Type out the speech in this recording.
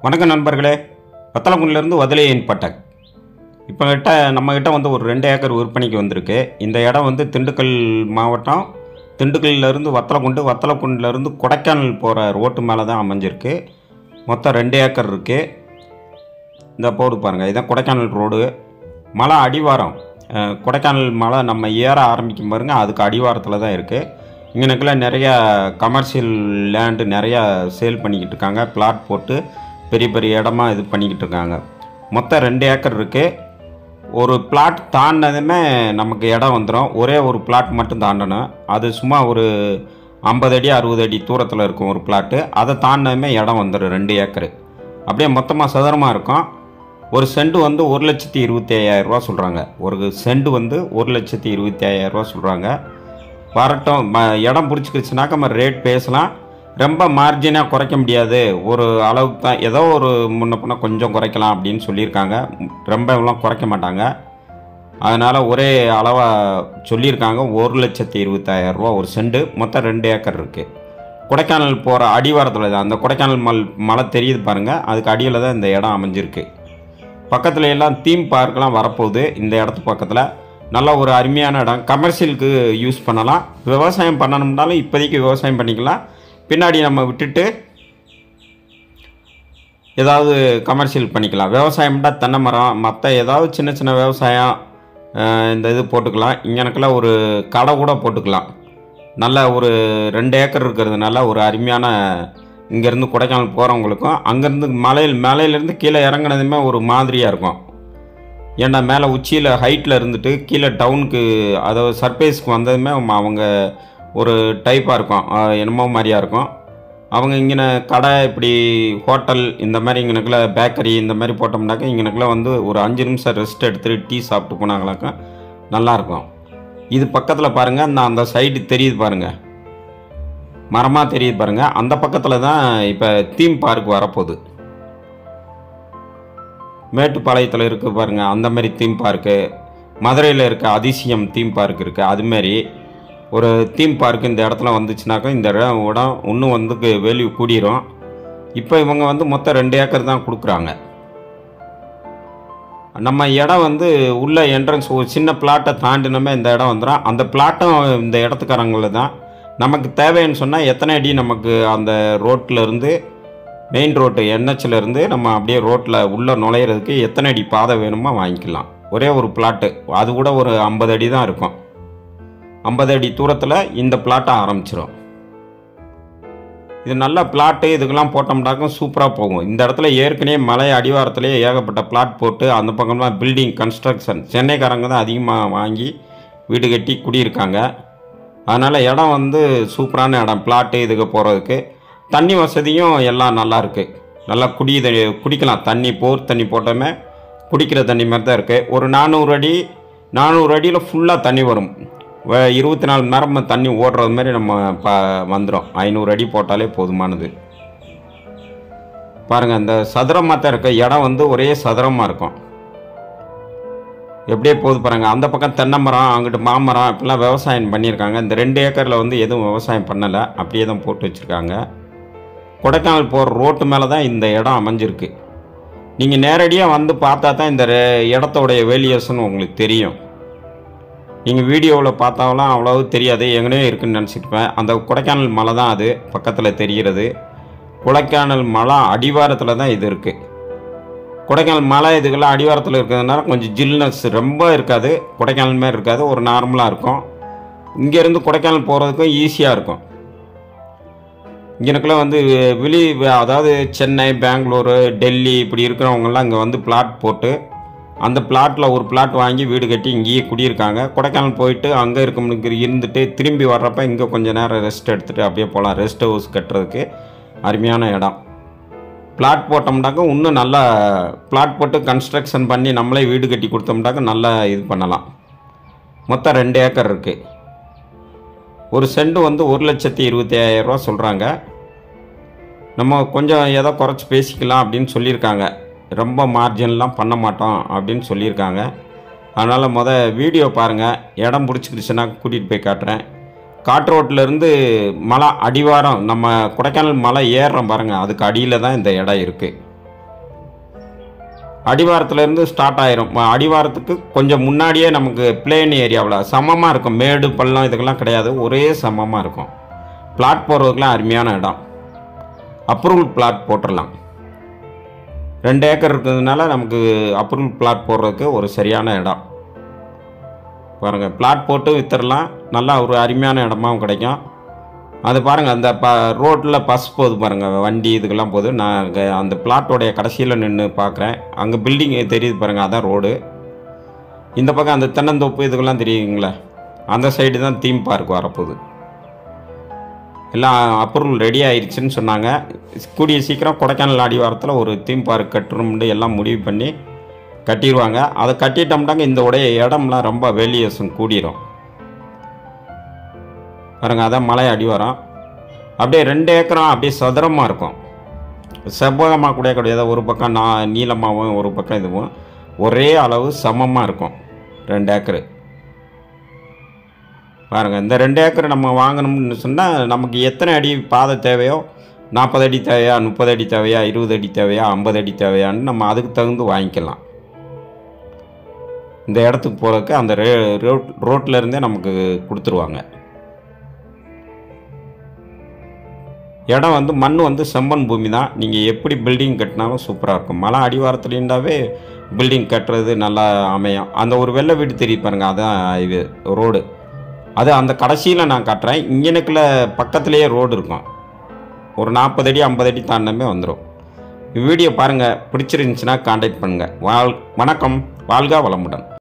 வணக்கம் நண்பர்களே. வத்தலக்குண்டிலிருந்து வதலையின் பட்டக். இப்போ நம்மகிட்ட வந்து ஒரு 2 ஏக்கர் விற்பனைக்கு வந்திருக்கு. இந்த இடம் வந்து திண்டுக்கல் மாவட்டம், திண்டுக்கல்லிருந்து வத்தலக்குண்டு, வத்தலக்குண்டிலிருந்து கொடைக்கானல் போகிற ரோட்டு மேலே தான் அமைஞ்சிருக்கு. மொத்தம் 2 ஏக்கர் இருக்குது. இந்த போர்டு பாருங்கள், இதுதான் கொடைக்கானல் ரோடு. மலை அடிவாரம், கொடைக்கானல் மலை நம்ம ஏற ஆரம்பிக்கும் பாருங்கள், அதுக்கு அடிவாரத்தில் தான் இருக்குது. இங்கனக்குலாம் நிறையா கமர்ஷியல் லேண்டு நிறையா சேல் பண்ணிக்கிட்டு இருக்காங்க. பிளாட் போட்டு பெரிய பெரிய இடமா இது பண்ணிக்கிட்டு இருக்காங்க. மொத்தம் 2 ஏக்கர் இருக்குது. ஒரு பிளாட் தாண்டினதுமே நமக்கு இடம் வந்துடும். ஒரே ஒரு பிளாட் மட்டும் தாண்டணும். அது சும்மா ஒரு 50 அடி 60 அடி தூரத்தில் இருக்கும் ஒரு பிளாட்டு. அதை தாண்டினதுமே இடம் வந்துடும் 2 ஏக்கரு. அப்படியே மொத்தமாக சதுரமாக இருக்கும். ஒரு சென்ட் வந்து 1,25,000 சொல்கிறாங்க. ஒரு சென்ட் வந்து 1,25,000 சொல்கிறாங்க. வரட்டும், இடம் பிடிச்சிக்கிச்சுனாக்க நம்ம ரேட் பேசலாம். ரொம்ப மார்ஜினாக குறைக்க முடியாது, ஒரு அளவுக்கு தான், ஏதோ ஒரு முன்ன பின்ன கொஞ்சம் குறைக்கலாம் அப்படின்னு சொல்லியிருக்காங்க. ரொம்ப எல்லாம் குறைக்க மாட்டாங்க. அதனால் ஒரே அளவாக சொல்லியிருக்காங்க. 1,25,000 ஒரு சென்ட். மொத்தம் 2 ஏக்கர் இருக்குது. கொடைக்கானல் போகிற அடிவாரத்தில் தான், அந்த கொடைக்கானல் மலை தெரியுது பாருங்கள், அதுக்கு அடியில் தான் இந்த இடம் அமைஞ்சிருக்கு. பக்கத்தில் எல்லாம் தீம் பார்க்கெலாம் வரப்போகுது. இந்த இடத்து பக்கத்தில் நல்ல ஒரு அருமையான இடம். கமர்ஷியலுக்கு யூஸ் பண்ணலாம். விவசாயம் பண்ணணும்னாலும் இப்போதைக்கு விவசாயம் பண்ணிக்கலாம். பின்னாடி நம்ம விட்டுட்டு ஏதாவது கமர்ஷியல் பண்ணிக்கலாம். விவசாயம்னா தென்னை மரம், மற்ற ஏதாவது சின்ன சின்ன விவசாயம் இந்த இது போட்டுக்கலாம். இங்கனக்கெல்லாம் ஒரு கடை கூட போட்டுக்கலாம். நல்ல ஒரு 2 ஏக்கர் இருக்கிறதுனால ஒரு அருமையான, இங்கேருந்து கொடைக்கானல் போகிறவங்களுக்கும் அங்கேருந்து மலையிலேருந்து கீழே இறங்கினதுமே ஒரு மாதிரியாக இருக்கும். ஏன்னா மேலே உச்சியில் ஹைட்டில் இருந்துட்டு கீழே டவுனுக்கு, அதாவது சர்ஃபேஸ்க்கு வந்ததுமே அவங்க ஒரு டைப்பாக இருக்கும், என்னமோ மாதிரியாக இருக்கும். அவங்க இங்கே கடை, இப்படி ஹோட்டல், இந்த மாதிரி இங்கனக்குள்ள பேக்கரி இந்த மாதிரி போட்டோம்னாக்கா இங்கனக்குள்ள வந்து ஒரு 5 நிமிஷம் ரெஸ்ட் எடுத்துகிட்டு டீ சாப்பிட்டு போனாங்களாக்கா நல்லாயிருக்கும். இது பக்கத்தில் பாருங்கள், அந்த சைடு தெரியுது பாருங்கள், மரமாக தெரியுது பாருங்கள். அந்த பக்கத்தில் தான் இப்போ தீம் பார்க் வரப்போகுது. மேட்டுப்பாளையத்தில் இருக்குது பாருங்கள், அந்த மாதிரி தீம் பார்க்கு. மதுரையில் இருக்க அதிசயம் தீம் பார்க் இருக்குது. அதுமாரி ஒரு தீம் பார்க் இந்த இடத்துல வந்துச்சுனாக்கா இந்த இடம் இன்னும் வந்து வேல்யூ கூடிரும். இப்போ இவங்க வந்து மொத்தம் 2 ஏக்கர் தான் கொடுக்குறாங்க. நம்ம இடம் வந்து உள்ள என்ட்ரன்ஸ் ஒரு சின்ன பிளாட்டை தாண்டினோமே இந்த இடம் வந்துடும். அந்த பிளாட்டும் இந்த இடத்துக்காரங்கள தான். நமக்கு தேவைன்னு சொன்னால் எத்தனை அடி நமக்கு அந்த ரோட்டிலேருந்து, மெயின் ரோட்டு NHலேருந்து நம்ம அப்படியே ரோட்டில் உள்ளே நுழையிறதுக்கு எத்தனை அடி பாதை வேணுமோ வாங்கிக்கலாம். ஒரே ஒரு பிளாட்டு, அது கூட ஒரு 50 அடி தான் இருக்கும். 50 அடி தூரத்தில் இந்த பிளாட்டை ஆரம்பிச்சிடும். இது நல்ல பிளாட்டு. இதுக்கெல்லாம் போட்டோம்னாக்கும் சூப்பராக போகும். இந்த இடத்துல ஏற்கனவே மலை அடிவாரத்துலேயே ஏகப்பட்ட பிளாட் போட்டு அந்த பக்கமாக பில்டிங் கன்ஸ்ட்ரக்ஷன், சென்னைக்காரங்க தான் அதிகமாக வாங்கி வீடு கட்டி குடியிருக்காங்க. அதனால் இடம் வந்து சூப்பரான இடம். பிளாட்டு இதுக்கு போகிறதுக்கு தண்ணி வசதியும் எல்லாம் நல்லாயிருக்கு. நல்லா குடிக்கலாம். தண்ணி போர் தண்ணி போட்டோமே குடிக்கிற தண்ணி மாதிரி தான் இருக்குது. ஒரு 400 அடியில் ஃபுல்லாக தண்ணி வரும். 24 மணி நேரம் தண்ணி ஓடுறது மாதிரி நம்ம வந்துடும். 500 அடி போட்டாலே போதுமானது. பாருங்கள், இந்த சதுரமாக தான் இருக்க இடம் வந்து ஒரே சதுரமாக இருக்கும். எப்படியே போகுது பாருங்கள். அந்த பக்கம் தென்னை மரம், அங்கிட்டு மாமரம், இப்படிலாம் விவசாயம் பண்ணியிருக்காங்க. இந்த 2 ஏக்கரில் வந்து எதுவும் விவசாயம் பண்ணலை, அப்படியே தான் போட்டு வச்சுருக்காங்க. கொடைக்கானல் போகிற ரோட்டு மேலே தான் இந்த இடம் அமைஞ்சிருக்கு. நீங்கள் நேரடியாக வந்து பார்த்தா தான் இந்த இடத்தோடைய வேல்யூஷன் உங்களுக்கு தெரியும். நீங்கள் வீடியோவில் பார்த்தாலும் அவ்வளவு தெரியாது, எங்கனே இருக்குதுன்னு நினச்சிருப்பேன். அந்த கொடைக்கானல் மலை தான் அது பக்கத்தில் தெரிகிறது. கொடைக்கானல் மலை அடிவாரத்தில் தான் இது இருக்குது. கொடைக்கானல் மலை இதுக்கெல்லாம் அடிவாரத்தில் இருக்கிறதுனால கொஞ்சம் ஜில்னஸ் ரொம்ப இருக்காது, கொடைக்கானல் மாதிரி இருக்காது, ஒரு நார்மலாக இருக்கும். இங்கேருந்து கொடைக்கானல் போகிறதுக்கும் ஈஸியாக இருக்கும். இங்கனக்குள்ள வந்து அதாவது சென்னை, பெங்களூரு, டெல்லி இப்படி இருக்கிறவங்கெல்லாம் இங்கே வந்து பிளாட் போட்டு அந்த பிளாட்டில் ஒரு பிளாட் வாங்கி வீடு கட்டி இங்கேயே குடியிருக்காங்க. கொடைக்கானல் போயிட்டு அங்கே இருந்துட்டு திரும்பி வர்றப்ப இங்கே கொஞ்சம் நேரம் ரெஸ்ட் எடுத்துகிட்டு அப்படியே போகலாம். ரெஸ்ட் ஹவுஸ் கட்டுறதுக்கு அருமையான இடம். பிளாட் போட்டோம்னாக்க இன்னும் நல்லா பிளாட் போட்டு கன்ஸ்ட்ரக்ஷன் பண்ணி நம்மளே வீடு கட்டி கொடுத்தோம்னாக்க நல்லா இது பண்ணலாம். மொத்தம் 2 ஏக்கர் இருக்குது. ஒரு சென்ட் வந்து 1,25,000 சொல்கிறாங்க. நம்ம கொஞ்சம் ஏதோ குறைச்சி பேசிக்கலாம் அப்படின்னு சொல்லியிருக்காங்க. ரொம்ப மார்ஜின்லாம் பண்ண மாட்டோம் அப்படின்னு சொல்லியிருக்காங்க. அதனால் வீடியோ பாருங்கள். இடம் பிடிச்சிக்கிடுச்சுன்னா கூட்டிகிட்டு போய் காட்டுறேன். காட்டு ரோட்டிலேருந்து மலை அடிவாரம், நம்ம கொடைக்கானல் மலை ஏறுறோம் பாருங்கள், அதுக்கு அடியில் தான் இந்த இடம் இருக்குது. அடிவாரத்துலேருந்து ஸ்டார்ட் ஆயிரும். அடிவாரத்துக்கு கொஞ்சம் முன்னாடியே நமக்கு பிளேன் ஏரியாவில் சமமாக இருக்கும். மேடு பள்ளம் இதுக்கெல்லாம் கிடையாது, ஒரே சமமாக இருக்கும். பிளாட் போடுறதுக்கெலாம் அருமையான இடம். அப்ரூவல் பிளாட் போட்டுடலாம். 2 ஏக்கர் இருக்கிறதுனால நமக்கு அப்ரூவல் பிளாட் போடுறதுக்கு ஒரு சரியான இடம். பாருங்கள், பிளாட் போட்டு விற்றுடலாம். நல்லா ஒரு அருமையான இடமாவும் கிடைக்கும். அது பாருங்கள், அந்த ரோட்டில் பஸ் போகுது பாருங்கள், வண்டி இதுக்கெல்லாம் போகுது. நான் அந்த பிளாட்டோடைய கடைசியில் நின்று பார்க்குறேன். அங்கே பில்டிங் தெரியுது பாருங்கள், அதான் ரோடு. இந்த பக்கம் அந்த தென்னந்தோப்பு இதுக்கெல்லாம் தெரியுங்களா, அந்த சைடு தான் தீம் பார்க் வரப்போகுது. எல்லாம் அப்ரூவல் ரெடி ஆயிடுச்சுன்னு சொன்னாங்க. கூடிய சீக்கிரம் கொடைக்கானல் அடிவாரத்தில் ஒரு தீம் பார்க் கட்டணும்னு எல்லாம் முடிவு பண்ணி கட்டிடுவாங்க. அதை கட்டிட்டோம்னாங்க இந்த உடைய இடம்லாம் ரொம்ப வேல்யூஷன் கூடிரும் பாருங்க. அதான் மலை அடிவாரம். அப்படியே 2 ஏக்கரும் அப்படியே சதுரமாக இருக்கும். செவ்வகமாக கூட கிடையாது. ஒரு பக்கம் நீளமாகவும் ஒரு பக்கம் இதுவும் ஒரே அளவு சமமாக இருக்கும். 2 ஏக்கரு பாருங்கள். இந்த 2 ஏக்கர் நம்ம வாங்கணும்னு சொன்னால் நமக்கு எத்தனை அடி பாதை தேவையோ, 40 அடி தேவையா, 30 அடி தேவையா, 20 அடி தேவையா, 50 அடி தேவையான்னு நம்ம அதுக்கு தகுந்து வாங்கிக்கலாம். இந்த இடத்துக்கு போகிறதுக்கு அந்த ரோட்லேருந்தே நமக்கு கொடுத்துருவாங்க. இடம் வந்து மண் வந்து செம்மண் பூமி தான். நீங்கள் எப்படி பில்டிங் கட்டினாலும் சூப்பராக இருக்கும். மலை அடிவாரத்துலேருந்தாவே பில்டிங் கட்டுறது நல்லா அமையும். அந்த ஒரு வெள்ளை வீடு தெரியும் பாருங்கள், அதான் இது ரோடு. அது அந்த கடைசியில் நான் காட்டுறேன். இங்கனுக்குள்ள பக்கத்துலேயே ரோடு இருக்கும். ஒரு 40 அடி 50 அடி தாண்டமே வந்துடும். வீடியோ பாருங்கள், பிடிச்சிருந்துச்சுன்னா கான்டாக்ட் பண்ணுங்கள். வணக்கம், வாழ்க வளமுடன்.